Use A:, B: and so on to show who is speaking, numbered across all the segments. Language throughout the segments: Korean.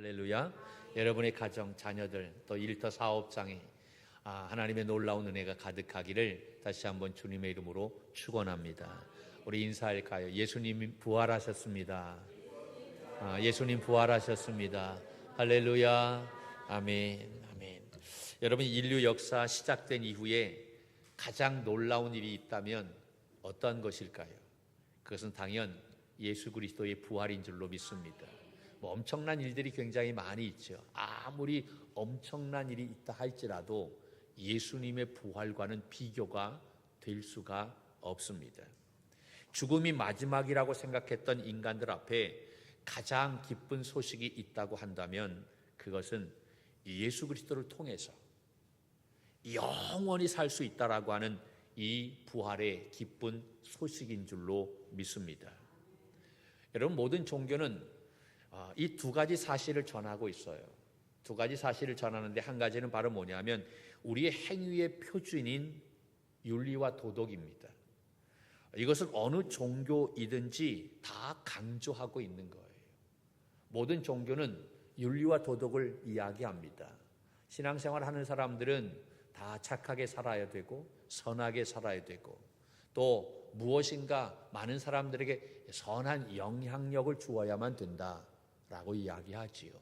A: 할렐루야. 여러분의 가정, 자녀들, 또 일터 사업장에 하나님의 놀라운 은혜가 가득하기를 다시 한번 주님의 이름으로 축원합니다. 우리 인사할까요? 예수님 부활하셨습니다. 예수님 부활하셨습니다. 할렐루야. 아멘. 아멘. 여러분, 인류 역사 시작된 이후에 가장 놀라운 일이 있다면 어떠한 것일까요? 그것은 당연 예수 그리스도의 부활인 줄로 믿습니다. 엄청난 일들이 굉장히 많이 있죠. 아무리 엄청난 일이 있다 할지라도 예수님의 부활과는 비교가 될 수가 없습니다. 죽음이 마지막이라고 생각했던 인간들 앞에 가장 기쁜 소식이 있다고 한다면 그것은 예수 그리스도를 통해서 영원히 살 수 있다라고 하는 이 부활의 기쁜 소식인 줄로 믿습니다. 여러분, 모든 종교는 이 두 가지 사실을 전하고 있어요. 두 가지 사실을 전하는데 한 가지는 바로 뭐냐면 우리의 행위의 표준인 윤리와 도덕입니다. 이것을 어느 종교이든지 다 강조하고 있는 거예요. 모든 종교는 윤리와 도덕을 이야기합니다. 신앙생활 하는 사람들은 다 착하게 살아야 되고 선하게 살아야 되고 또 무엇인가 많은 사람들에게 선한 영향력을 주어야만 된다라고 이야기하지요.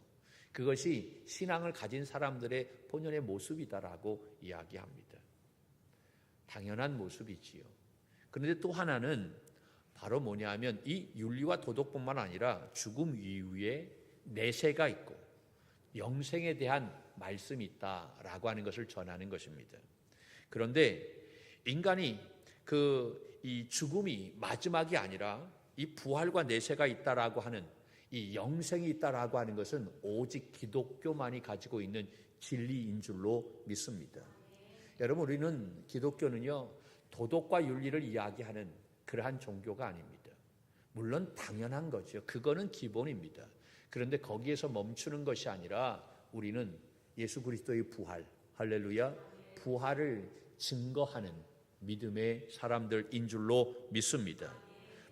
A: 그것이 신앙을 가진 사람들의 본연의 모습이다라고 이야기합니다. 당연한 모습이지요. 그런데 또 하나는 바로 뭐냐면 이 윤리와 도덕뿐만 아니라 죽음 이후에 내세가 있고 영생에 대한 말씀이 있다라고 하는 것을 전하는 것입니다. 그런데 인간이 이 죽음이 마지막이 아니라 이 부활과 내세가 있다라고 하는 이 영생이 있다라고 하는 것은 오직 기독교만이 가지고 있는 진리인 줄로 믿습니다. 여러분, 우리는 기독교는요 도덕과 윤리를 이야기하는 그러한 종교가 아닙니다. 물론 당연한 거죠. 그거는 기본입니다. 그런데 거기에서 멈추는 것이 아니라 우리는 예수 그리스도의 부활, 할렐루야, 부활을 증거하는 믿음의 사람들인 줄로 믿습니다.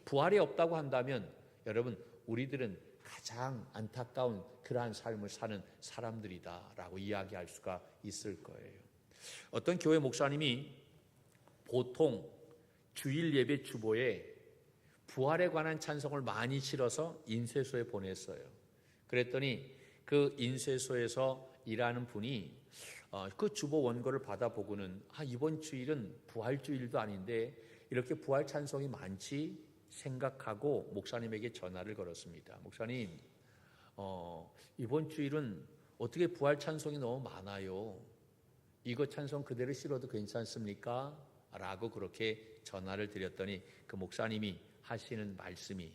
A: 부활이 없다고 한다면 여러분, 우리들은 가장 안타까운 그러한 삶을 사는 사람들이다라고 이야기할 수가 있을 거예요. 어떤 교회 목사님이 보통 주일 예배 주보에 부활에 관한 찬송을 많이 실어서 인쇄소에 보냈어요. 그랬더니 그 인쇄소에서 일하는 분이 그 주보 원고를 받아보고는 이번 주일은 부활 주일도 아닌데 이렇게 부활 찬송이 많지 생각하고 목사님에게 전화를 걸었습니다. 목사님, 이번 주일은 어떻게 부활 찬송이 너무 많아요. 이거 찬송 그대로 실어도 괜찮습니까? 라고 그렇게 전화를 드렸더니 그 목사님이 하시는 말씀이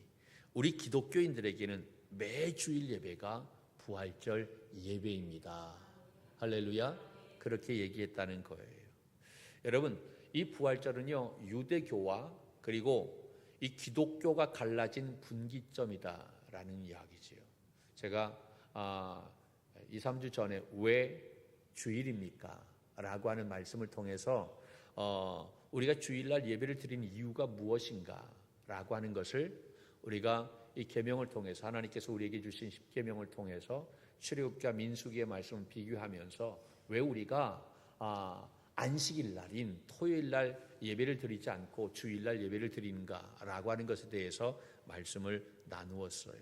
A: 우리 기독교인들에게는 매주일 예배가 부활절 예배입니다. 할렐루야. 그렇게 얘기했다는 거예요. 여러분, 이 부활절은요 유대교와 그리고 이 기독교가 갈라진 분기점이다라는 이야기지요. 제가 2, 3주 전에 왜 주일입니까? 라고 하는 말씀을 통해서 우리가 주일날 예배를 드리는 이유가 무엇인가? 라고 하는 것을 우리가 이 계명을 통해서 하나님께서 우리에게 주신 십계명을 통해서 출애굽기와 민수기의 말씀을 비교하면서 왜 우리가 안식일 날인 토요일 날 예배를 드리지 않고 주일 날 예배를 드리는가라고 하는 것에 대해서 말씀을 나누었어요.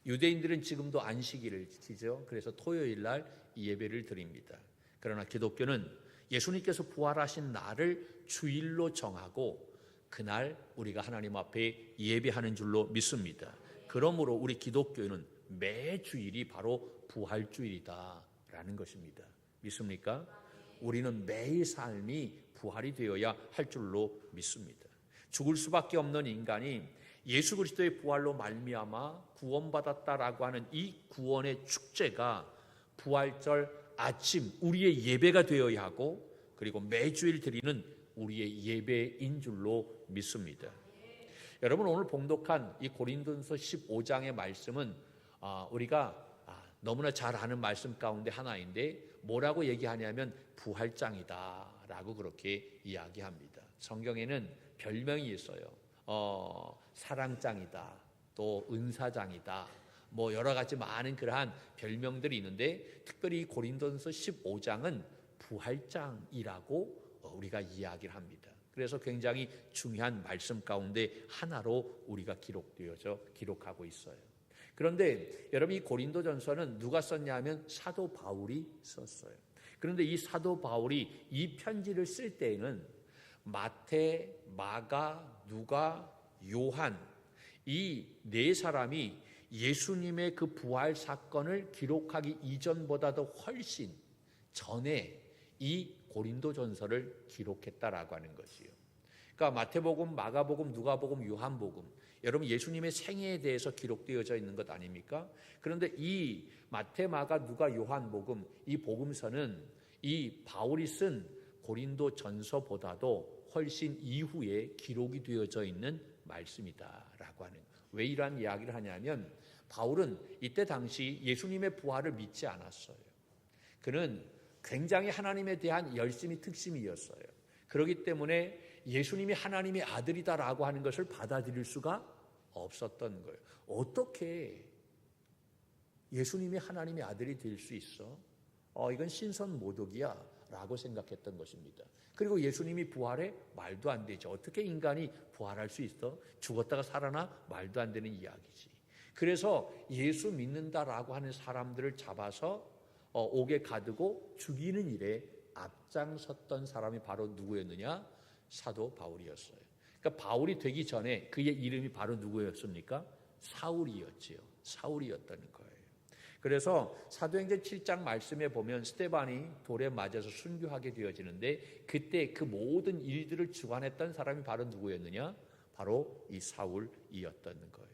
A: 유대인들은 지금도 안식일을 지키죠. 그래서 토요일 날 예배를 드립니다. 그러나 기독교는 예수님께서 부활하신 날을 주일로 정하고 그날 우리가 하나님 앞에 예배하는 줄로 믿습니다. 그러므로 우리 기독교는 매 주일이 바로 부활주일이다라는 것입니다. 믿습니까? 우리는 매일 삶이 부활이 되어야 할 줄로 믿습니다. 죽을 수밖에 없는 인간이 예수 그리스도의 부활로 말미암아 구원받았다라고 하는 이 구원의 축제가 부활절 아침 우리의 예배가 되어야 하고 그리고 매주일 드리는 우리의 예배인 줄로 믿습니다. 여러분, 오늘 봉독한 이 고린도전서 15장의 말씀은 우리가 너무나 잘 아는 말씀 가운데 하나인데 뭐라고 얘기하냐면 부활장이다 라고 그렇게 이야기합니다. 성경에는 별명이 있어요. 사랑장이다, 또 은사장이다, 뭐 여러 가지 많은 그러한 별명들이 있는데 특별히 고린도전서 15장은 부활장이라고 우리가 이야기를 합니다. 그래서 굉장히 중요한 말씀 가운데 하나로 우리가 기록하고 있어요. 그런데 여러분 이 고린도전서는 누가 썼냐면 사도 바울이 썼어요. 그런데 이 사도 바울이 이 편지를 쓸 때에는 마태, 마가, 누가, 요한 이 네 사람이 예수님의 그 부활 사건을 기록하기 이전보다도 훨씬 전에 이 고린도전서를 기록했다라고 하는 것이요. 그러니까 마태복음, 마가복음, 누가복음, 요한복음 여러분 예수님의 생애에 대해서 기록되어져 있는 것 아닙니까? 그런데 이 마태, 마가, 누가, 요한복음 이 복음서는 이 바울이 쓴 고린도전서보다도 훨씬 이후에 기록이 되어져 있는 말씀이다라고 하는. 왜 이러한 이야기를 하냐면 바울은 이때 당시 예수님의 부활을 믿지 않았어요. 그는 굉장히 하나님에 대한 열심이 특심이었어요. 그렇기 때문에 예수님이 하나님의 아들이다라고 하는 것을 받아들일 수가 없었던 거예요. 어떻게 예수님이 하나님의 아들이 될 수 있어? 이건 신선모독이야 라고 생각했던 것입니다. 그리고 예수님이 부활해? 말도 안 되죠. 어떻게 인간이 부활할 수 있어? 죽었다가 살아나? 말도 안 되는 이야기지. 그래서 예수 믿는다라고 하는 사람들을 잡아서 옥에 가두고 죽이는 일에 앞장섰던 사람이 바로 누구였느냐? 사도 바울이었어요. 그러니까 바울이 되기 전에 그의 이름이 바로 누구였습니까? 사울이었지요. 사울이었다는 거예요. 그래서 사도행전 7장 말씀에 보면 스데반이 돌에 맞아서 순교하게 되어지는데 그때 그 모든 일들을 주관했던 사람이 바로 누구였느냐? 바로 이 사울이었다는 거예요.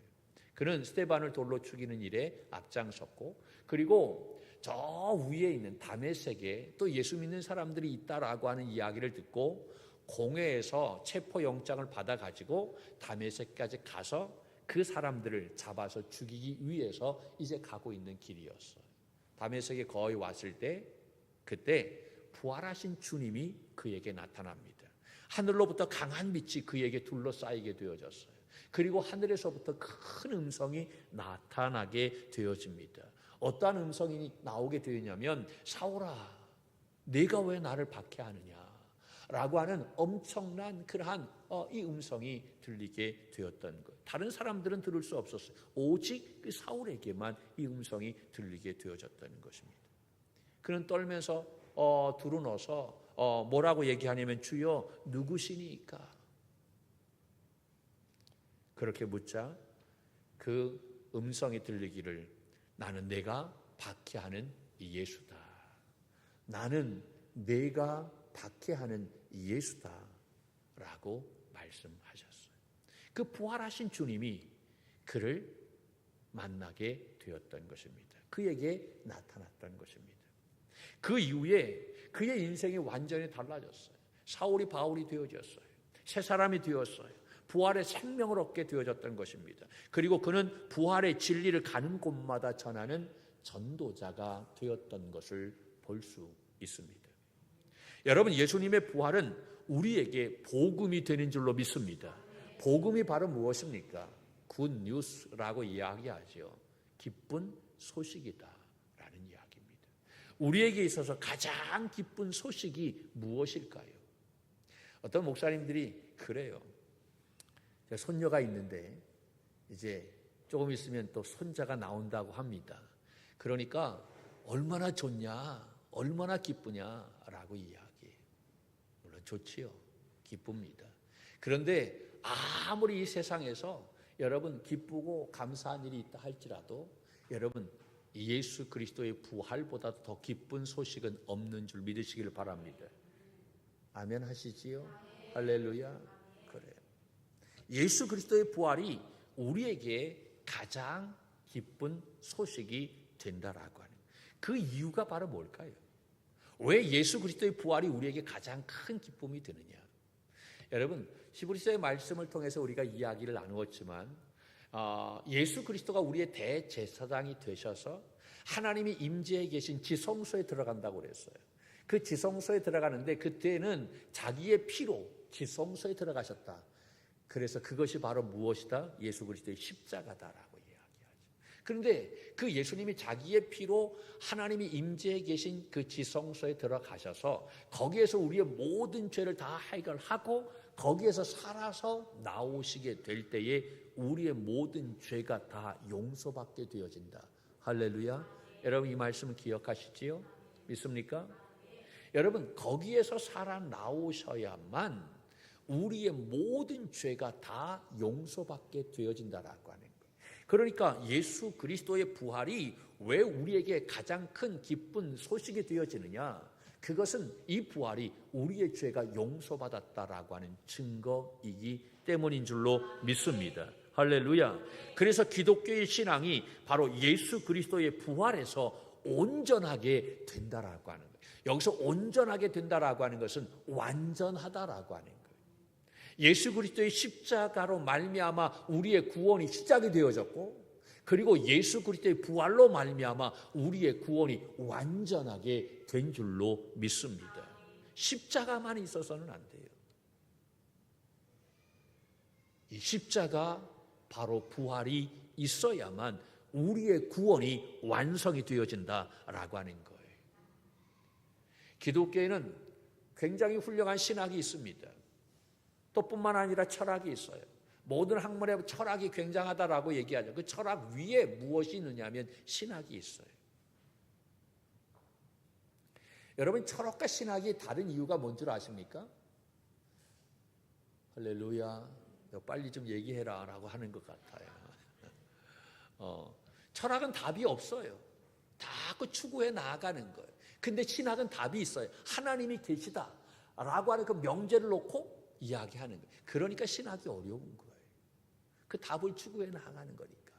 A: 그는 스데반을 돌로 죽이는 일에 앞장섰고 그리고 저 위에 있는 다메섹에 또 예수 믿는 사람들이 있다라고 하는 이야기를 듣고 공회에서 체포영장을 받아가지고 다메섹까지 가서 그 사람들을 잡아서 죽이기 위해서 이제 가고 있는 길이었어요. 다메섹에 거의 왔을 때 그때 부활하신 주님이 그에게 나타납니다. 하늘로부터 강한 빛이 그에게 둘러싸이게 되어졌어요. 그리고 하늘에서부터 큰 음성이 나타나게 되어집니다. 어떠한 음성이 나오게 되었냐면 사울아 네가 왜 나를 박해하느냐 라고 하는 엄청난 그러한 이 음성이 들리게 되었던 것. 다른 사람들은 들을 수 없었어요. 오직 그 사울에게만 이 음성이 들리게 되어졌다는 것입니다. 그는 떨면서 두루 넣어서 뭐라고 얘기하냐면 주여 누구시니까? 그렇게 묻자 그 음성이 들리기를 나는 내가 박해하는 이 예수다. 나는 내가 박해하는 이 예수다 라고 말씀하셨어요. 그 부활하신 주님이 그를 만나게 되었던 것입니다. 그에게 나타났던 것입니다. 그 이후에 그의 인생이 완전히 달라졌어요. 사울이 바울이 되어졌어요. 새 사람이 되었어요. 부활의 생명을 얻게 되어졌던 것입니다. 그리고 그는 부활의 진리를 가는 곳마다 전하는 전도자가 되었던 것을 볼 수 있습니다. 여러분 예수님의 부활은 우리에게 복음이 되는 줄로 믿습니다. 복음이 바로 무엇입니까? 굿뉴스라고 이야기하죠. 기쁜 소식이다 라는 이야기입니다. 우리에게 있어서 가장 기쁜 소식이 무엇일까요? 어떤 목사님들이 그래요. 손녀가 있는데 이제 조금 있으면 또 손자가 나온다고 합니다. 그러니까 얼마나 좋냐, 얼마나 기쁘냐라고 이야기해요. 물론 좋지요. 기쁩니다. 그런데 아무리 이 세상에서 여러분 기쁘고 감사한 일이 있다 할지라도 여러분 예수 그리스도의 부활보다 더 기쁜 소식은 없는 줄 믿으시기를 바랍니다. 아멘 하시지요? 할렐루야. 그래요. 예수 그리스도의 부활이 우리에게 가장 기쁜 소식이 된다라고 하는 그 이유가 바로 뭘까요? 왜 예수 그리스도의 부활이 우리에게 가장 큰 기쁨이 되느냐? 여러분 히브리서의 말씀을 통해서 우리가 이야기를 나누었지만 예수 그리스도가 우리의 대제사장이 되셔서 하나님이 임재해 계신 지성소에 들어간다고 그랬어요. 그 지성소에 들어가는데 그때는 자기의 피로 지성소에 들어가셨다. 그래서 그것이 바로 무엇이다? 예수 그리스도의 십자가다라고 이야기하죠. 그런데 그 예수님이 자기의 피로 하나님이 임재해 계신 그 지성소에 들어가셔서 거기에서 우리의 모든 죄를 다 해결하고 거기에서 살아서 나오시게 될 때에 우리의 모든 죄가 다 용서받게 되어진다. 할렐루야. 여러분 이 말씀을 기억하시지요? 믿습니까? 여러분 거기에서 살아 나오셔야만 우리의 모든 죄가 다 용서받게 되어진다라고 하는 거예요. 그러니까 예수 그리스도의 부활이 왜 우리에게 가장 큰 기쁜 소식이 되어지느냐? 그것은 이 부활이 우리의 죄가 용서받았다라고 하는 증거이기 때문인 줄로 믿습니다. 할렐루야. 그래서 기독교의 신앙이 바로 예수 그리스도의 부활에서 온전하게 된다라고 하는 거예요. 여기서 온전하게 된다라고 하는 것은 완전하다라고 하는 거예요. 예수 그리스도의 십자가로 말미암아 우리의 구원이 시작이 되어졌고, 그리고 예수 그리스도의 부활로 말미암아 우리의 구원이 완전하게 된 줄로 믿습니다. 십자가만 있어서는 안 돼요. 이 십자가 바로 부활이 있어야만 우리의 구원이 완성이 되어진다라고 하는 거예요. 기독교에는 굉장히 훌륭한 신학이 있습니다. 또 뿐만 아니라 철학이 있어요. 모든 학문의 철학이 굉장하다라고 얘기하죠. 그 철학 위에 무엇이 있느냐면 신학이 있어요. 여러분 철학과 신학이 다른 이유가 뭔 줄 아십니까? 할렐루야. 빨리 좀 얘기해라 라고 하는 것 같아요. 철학은 답이 없어요. 자꾸 추구해 나아가는 거예요. 근데 신학은 답이 있어요. 하나님이 계시다 라고 하는 그 명제를 놓고 이야기하는 거예요. 그러니까 신학이 어려운 거예요. 그 답을 추구해 나가는 거니까.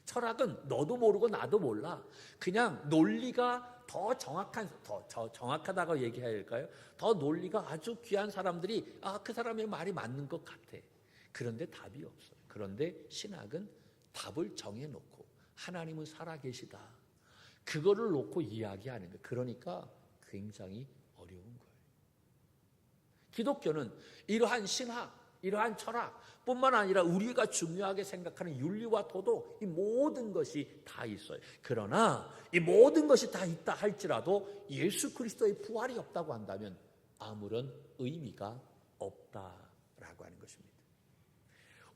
A: 철학은 너도 모르고 나도 몰라. 그냥 논리가 더 정확하다고 얘기해야 할까요? 더 논리가 아주 귀한 사람들이 그 사람의 말이 맞는 것 같아. 그런데 답이 없어요. 그런데 신학은 답을 정해놓고 하나님은 살아계시다. 그거를 놓고 이야기하는 거예요. 그러니까 굉장히 어려운 거예요. 기독교는 이러한 신학, 이러한 철학 뿐만 아니라 우리가 중요하게 생각하는 윤리와 도덕, 이 모든 것이 다 있어요. 그러나 이 모든 것이 다 있다 할지라도 예수 그리스도의 부활이 없다고 한다면 아무런 의미가 없다라고 하는 것입니다.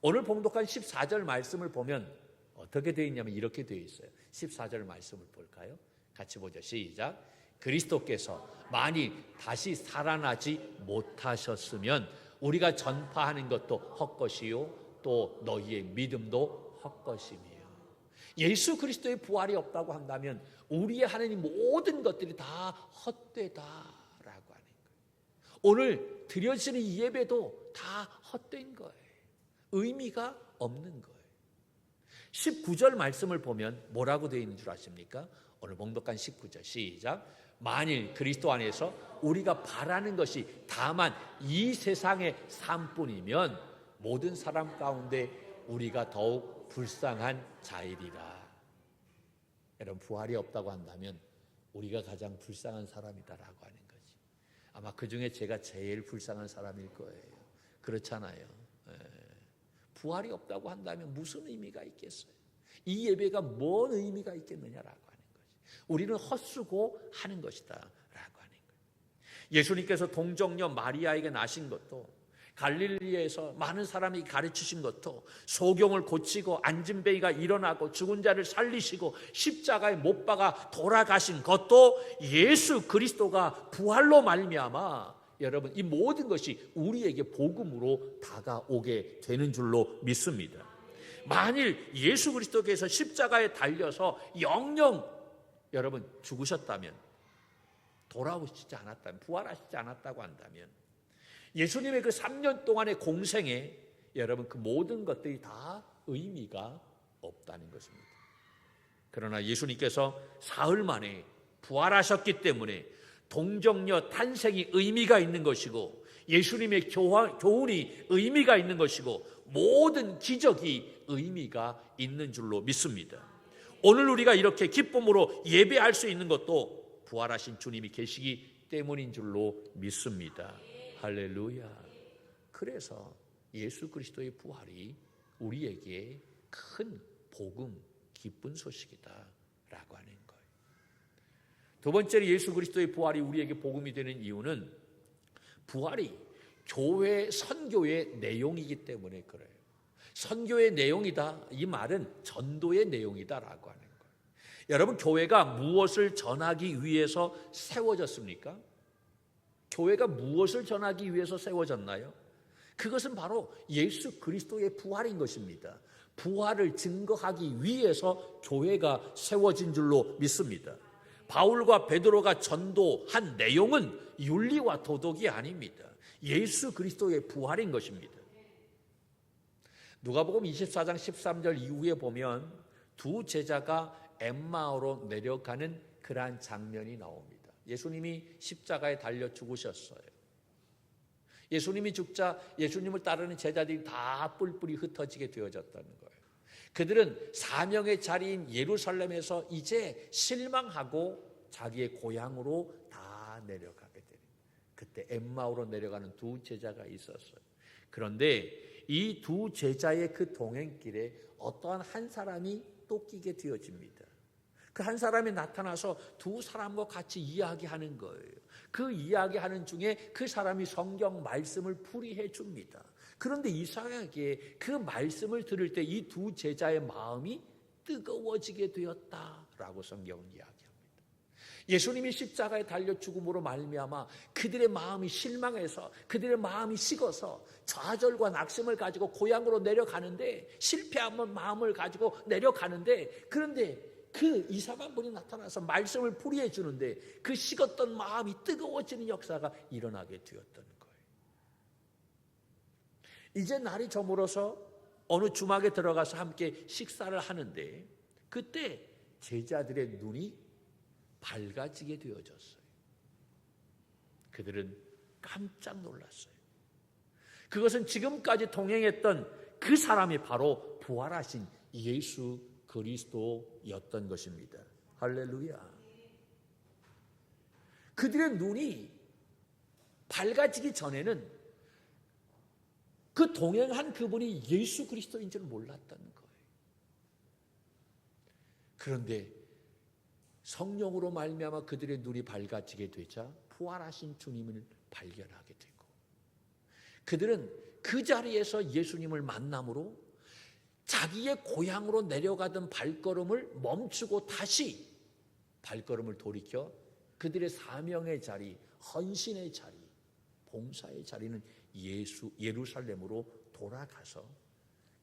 A: 오늘 봉독한 14절 말씀을 보면 어떻게 되어 있냐면 이렇게 되어 있어요. 14절 말씀을 볼까요? 같이 보죠. 시작. 그리스도께서 만일 다시 살아나지 못하셨으면 우리가 전파하는 것도 헛것이요 또 너희의 믿음도 헛것이며. 예수 그리스도의 부활이 없다고 한다면 우리의 하나님 모든 것들이 다 헛되다라고 하는 거예요. 오늘 드려지는 이 예배도 다 헛된 거예요. 의미가 없는 거예요. 19절 말씀을 보면 뭐라고 되어 있는 줄 아십니까? 오늘 봉독한 19절 시작. 만일 그리스도 안에서 우리가 바라는 것이 다만 이 세상의 삶뿐이면 모든 사람 가운데 우리가 더욱 불쌍한 자이리라. 여러분 부활이 없다고 한다면 우리가 가장 불쌍한 사람이다라고 하는 거지. 아마 그 중에 제가 제일 불쌍한 사람일 거예요. 그렇잖아요. 부활이 없다고 한다면 무슨 의미가 있겠어요? 이 예배가 뭔 의미가 있겠느냐라고 하는 거지. 우리는 헛수고 하는 것이다 라고 하는 거예요. 예수님께서 동정녀 마리아에게 나신 것도, 갈릴리에서 많은 사람이 가르치신 것도, 소경을 고치고 앉은뱅이가 일어나고 죽은 자를 살리시고 십자가에 못 박아 돌아가신 것도 예수 그리스도가 부활로 말미암아 여러분 이 모든 것이 우리에게 복음으로 다가오게 되는 줄로 믿습니다. 만일 예수 그리스도께서 십자가에 달려서 영영 여러분 죽으셨다면, 돌아오시지 않았다면, 부활하시지 않았다고 한다면 예수님의 그 3년 동안의 공생에 여러분 그 모든 것들이 다 의미가 없다는 것입니다. 그러나 예수님께서 사흘 만에 부활하셨기 때문에 동정녀 탄생이 의미가 있는 것이고, 예수님의 교훈이 의미가 있는 것이고, 모든 기적이 의미가 있는 줄로 믿습니다. 오늘 우리가 이렇게 기쁨으로 예배할 수 있는 것도 부활하신 주님이 계시기 때문인 줄로 믿습니다. 할렐루야. 그래서 예수 그리스도의 부활이 우리에게 큰 복음, 기쁜 소식이다라고 하는 거예요. 두 번째로 예수 그리스도의 부활이 우리에게 복음이 되는 이유는 부활이 교회 선교의 내용이기 때문에 그래요. 선교의 내용이다, 이 말은 전도의 내용이다라고 하는 거예요. 여러분, 교회가 무엇을 전하기 위해서 세워졌습니까? 교회가 무엇을 전하기 위해서 세워졌나요? 그것은 바로 예수 그리스도의 부활인 것입니다. 부활을 증거하기 위해서 교회가 세워진 줄로 믿습니다. 바울과 베드로가 전도한 내용은 윤리와 도덕이 아닙니다. 예수 그리스도의 부활인 것입니다. 누가복음 24장 13절 이후에 보면 두 제자가 엠마오로 내려가는 그러한 장면이 나옵니다. 예수님이 십자가에 달려 죽으셨어요. 예수님이 죽자 예수님을 따르는 제자들이 다 뿔뿔이 흩어지게 되어졌다는 거예요. 그들은 사명의 자리인 예루살렘에서 이제 실망하고 자기의 고향으로 다 내려가게 됩니다. 그때 엠마오로 내려가는 두 제자가 있었어요. 그런데 이 두 제자의 그 동행길에 어떠한 한 사람이 또 끼게 되어집니다. 그 한 사람이 나타나서 두 사람과 같이 이야기하는 거예요. 그 이야기하는 중에 그 사람이 성경 말씀을 풀이해 줍니다. 그런데 이상하게 그 말씀을 들을 때 이 두 제자의 마음이 뜨거워지게 되었다라고 성경은 이야기합니다. 예수님이 십자가에 달려 죽음으로 말미암아 그들의 마음이 실망해서 그들의 마음이 식어서 좌절과 낙심을 가지고 고향으로 내려가는데, 실패한 마음을 가지고 내려가는데, 그런데 그 이상한 분이 나타나서 말씀을 풀이해 주는데 그 식었던 마음이 뜨거워지는 역사가 일어나게 되었던 거예요. 이제 날이 저물어서 어느 주막에 들어가서 함께 식사를 하는데 그때 제자들의 눈이 밝아지게 되어졌어요. 그들은 깜짝 놀랐어요. 그것은 지금까지 동행했던 그 사람이 바로 부활하신 예수 그리스도였던 것입니다. 할렐루야. 그들의 눈이 밝아지기 전에는 그 동행한 그분이 예수 그리스도인 줄 몰랐다는 거예요. 그런데 성령으로 말미암아 그들의 눈이 밝아지게 되자 부활하신 주님을 발견하게 되고, 그들은 그 자리에서 예수님을 만남으로 자기의 고향으로 내려가던 발걸음을 멈추고 다시 발걸음을 돌이켜 그들의 사명의 자리, 헌신의 자리, 봉사의 자리는 예루살렘으로 돌아가서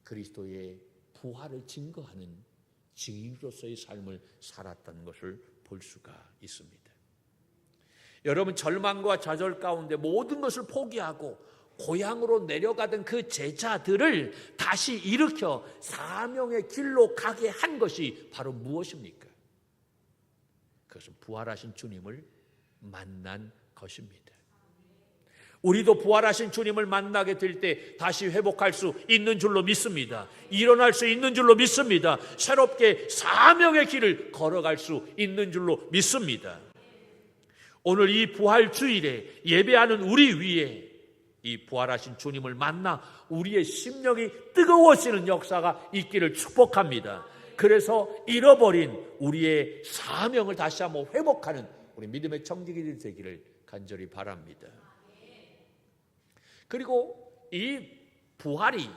A: 그리스도의 부활을 증거하는 증인으로서의 삶을 살았다는 것을 볼 수가 있습니다. 여러분, 절망과 좌절 가운데 모든 것을 포기하고 고향으로 내려가던 그 제자들을 다시 일으켜 사명의 길로 가게 한 것이 바로 무엇입니까? 그것은 부활하신 주님을 만난 것입니다. 우리도 부활하신 주님을 만나게 될 때 다시 회복할 수 있는 줄로 믿습니다. 일어날 수 있는 줄로 믿습니다. 새롭게 사명의 길을 걸어갈 수 있는 줄로 믿습니다. 오늘 이 부활 주일에 예배하는 우리 위에 이 부활하신 주님을 만나 우리의 심령이 뜨거워지는 역사가 있기를 축복합니다. 그래서 잃어버린 우리의 사명을 다시 한번 회복하는 우리 믿음의 청지기들이 되기를 간절히 바랍니다. 그리고 이 부활이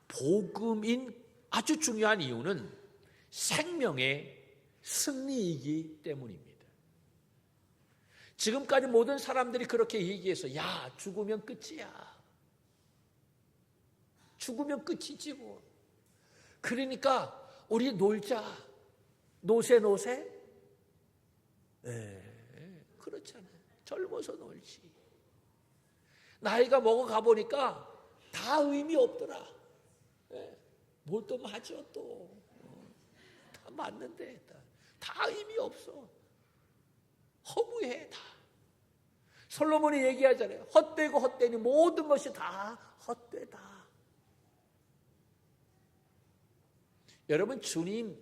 A: 복음인 아주 중요한 이유는 생명의 승리이기 때문입니다. 지금까지 모든 사람들이 그렇게 얘기해서 야, 죽으면 끝이야. 죽으면 끝이지 뭐. 그러니까 우리 놀자. 노세. 그렇잖아요. 젊어서 놀지. 나이가 먹어가 보니까 다 의미 없더라. 뭘 또 맞아 또. 다 맞는데 다 의미 없어. 허무해 다. 솔로몬이 얘기하잖아요. 헛되고 헛되니 모든 것이 다 헛되다. 여러분, 주님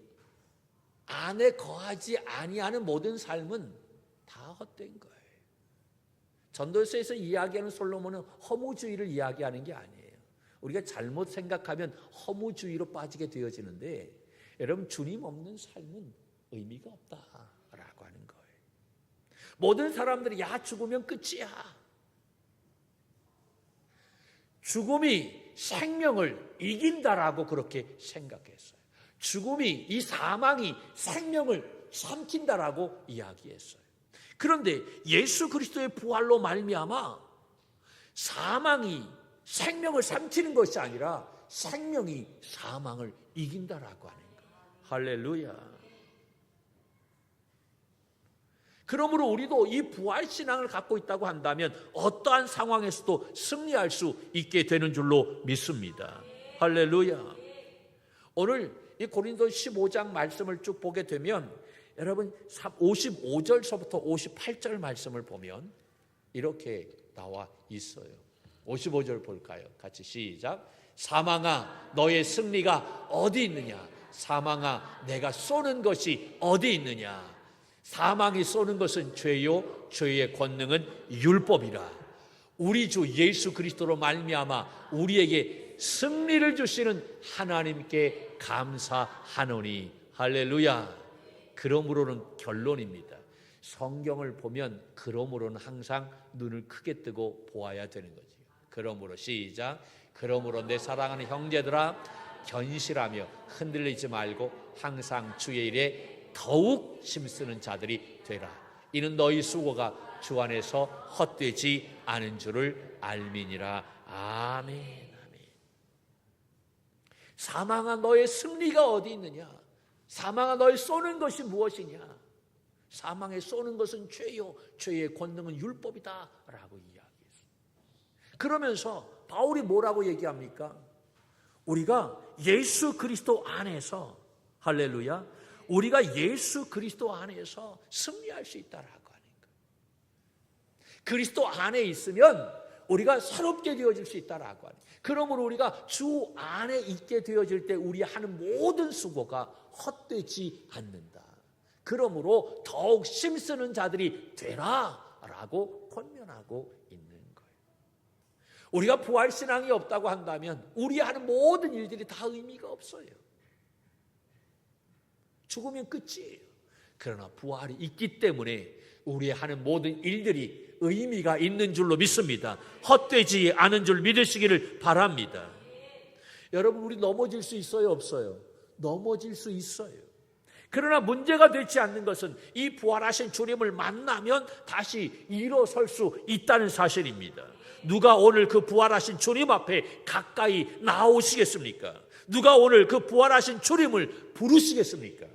A: 안에 거하지 아니하는 모든 삶은 다 헛된 거예요. 전도서에서 이야기하는 솔로몬은 허무주의를 이야기하는 게 아니에요. 우리가 잘못 생각하면 허무주의로 빠지게 되어지는데, 여러분, 주님 없는 삶은 의미가 없다라고 하는 거예요. 모든 사람들이 죽으면 끝이야, 죽음이 생명을 이긴다라고 그렇게 생각했어요. 죽음이, 이 사망이 생명을 삼킨다라고 이야기했어요. 그런데 예수 그리스도의 부활로 말미암아 사망이 생명을 삼키는 것이 아니라 생명이 사망을 이긴다라고 하는 거예요. 할렐루야. 그러므로 우리도 이 부활신앙을 갖고 있다고 한다면 어떠한 상황에서도 승리할 수 있게 되는 줄로 믿습니다. 할렐루야. 오늘 이 고린도 15장 말씀을 쭉 보게 되면 여러분 55절서부터 58절 말씀을 보면 이렇게 나와 있어요. 55절 볼까요? 같이 시작. 사망아, 너의 승리가 어디 있느냐? 사망아, 내가 쏘는 것이 어디 있느냐? 사망이 쏘는 것은 죄요, 죄의 권능은 율법이라. 우리 주 예수 그리스도로 말미암아 우리에게 승리를 주시는 하나님께 감사하노니. 할렐루야. 그러므로는 결론입니다. 성경을 보면 그러므로는 항상 눈을 크게 뜨고 보아야 되는 거죠. 그러므로 시작. 그러므로 내 사랑하는 형제들아, 견실하며 흔들리지 말고 항상 주의 일에 더욱 힘쓰는 자들이 되라. 이는 너희 수고가 주 안에서 헛되지 않은 줄을 알미니라. 아멘. 아멘. 사망아, 너의 승리가 어디 있느냐? 사망아, 너의 쏘는 것이 무엇이냐? 사망에 쏘는 것은 죄요, 죄의 권능은 율법이다 라고 이야기했어요. 그러면서 바울이 뭐라고 얘기합니까? 우리가 예수 그리스도 안에서, 할렐루야, 우리가 예수 그리스도 안에서 승리할 수 있다라고 하는 거예요. 그리스도 안에 있으면 우리가 새롭게 되어질 수 있다라고 하는 거예요. 그러므로 우리가 주 안에 있게 되어질 때 우리 하는 모든 수고가 헛되지 않는다. 그러므로 더욱 힘쓰는 자들이 되라라고 권면하고 있는 거예요. 우리가 부활신앙이 없다고 한다면 우리 하는 모든 일들이 다 의미가 없어요. 죽으면 끝이에요. 그러나 부활이 있기 때문에 우리 하는 모든 일들이 의미가 있는 줄로 믿습니다. 헛되지 않은 줄 믿으시기를 바랍니다. 여러분, 우리 넘어질 수 있어요, 없어요? 넘어질 수 있어요. 그러나 문제가 되지 않는 것은 이 부활하신 주님을 만나면 다시 일어설 수 있다는 사실입니다. 누가 오늘 그 부활하신 주님 앞에 가까이 나오시겠습니까? 누가 오늘 그 부활하신 주님을 부르시겠습니까?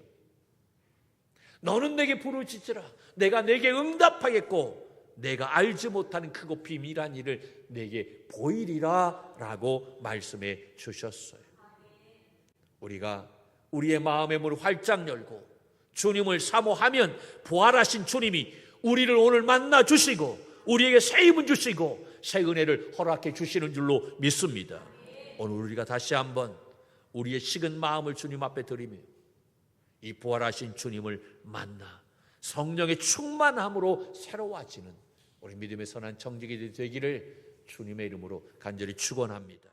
A: 너는 내게 부르짖으라. 내가 내게 응답하겠고 내가 알지 못하는 크고 비밀한 일을 내게 보이리라 라고 말씀해 주셨어요. 우리가 우리의 마음의 문을 활짝 열고 주님을 사모하면 부활하신 주님이 우리를 오늘 만나 주시고 우리에게 새 힘을 주시고 새 은혜를 허락해 주시는 줄로 믿습니다. 오늘 우리가 다시 한번 우리의 식은 마음을 주님 앞에 드리며 이 부활하신 주님을 만나 성령의 충만함으로 새로워지는 우리 믿음의 선한 청지기들이 되기를 주님의 이름으로 간절히 축원합니다.